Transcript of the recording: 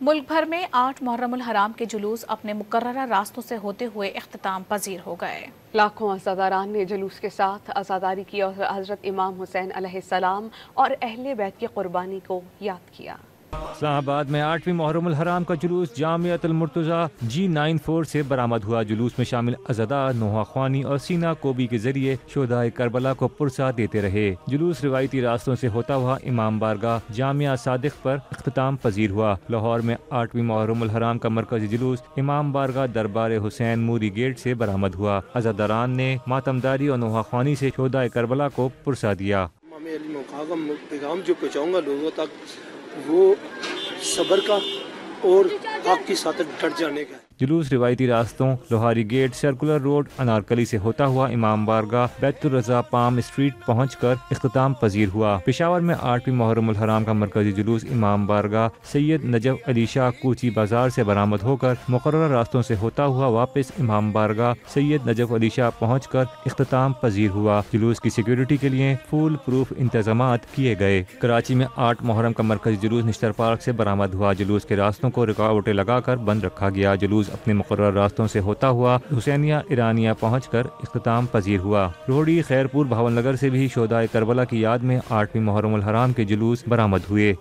मुल्क भर में 8 मुहर्रम उल हराम के जुलूस अपने मुकर्ररा रास्तों से होते हुए इख्तिताम पजीर हो गए। लाखों अज़ादारान ने जुलूस के साथ अज़ादारी की और हज़रत इमाम हुसैन अलैहिस्सलाम और अहले बैत की कुर्बानी को याद किया। इस्लामाबाद में 8वीं मुहर्रम उल हराम का जुलूस जामियतुल मुर्तज़ा G94 से बरामद हुआ। जुलूस में शामिल अज़ादार नोहा ख्वानी और सीना कोबी के जरिए शोहदाए करबला को पुरसा देते रहे। जुलूस रिवायती रास्तों से होता हुआ इमाम बारगाह जामिया सादिक पर इख्तिताम पजीर हुआ। लाहौर में 8वीं मुहर्रम उल हराम का मरकजी जुलूस इमाम बारगाह दरबार हुसैन मूरी गेट से बरामद हुआ। अज़ादारान ने मातमदारी और नोहा ख्वानी से शोहदाए करबला को पुरसा दिया। पैगाम जो पहुँचाऊंगा लोगों तक वो सब्र का और हक की साथ डट जाने का। जुलूस रिवायती रास्तों Lohari gate, circular road, Anarkali से होता हुआ इमाम बारगाह बैतुर रज़ा पाम स्ट्रीट पहुंचकर इख्तिताम पजीर हुआ। पेशावर में 8वीं मुहर्रम उल हराम का मरकजी जुलूस इमाम बारगाह सैयद नजफ अली शाह कूची बाजार से बरामद होकर मुकर्रर रास्तों से होता हुआ वापस इमाम बारगाह सैयद नजफ अली शाह पहुंचकर इख्तिताम पजीर हुआ। जुलूस की सिक्योरिटी के लिए फुल प्रूफ इंतजामात किए गए। कराची में 8 मुहर्रम का मरकजी जुलूस निश्तर पार्क से बरामद हुआ। जुलूस के रास्तों को रुकावटें लगाकर बंद रखा गया। जुलूस अपने मुकर्रर रास्तों से होता हुआ हुसैनिया ईरानिया पहुंचकर इख्तिताम पजीर हुआ। रोहड़ी, खैरपुर, भावलनगर से भी शोहदाए करबला की याद में 8वीं मुहर्रम उल हराम के जुलूस बरामद हुए।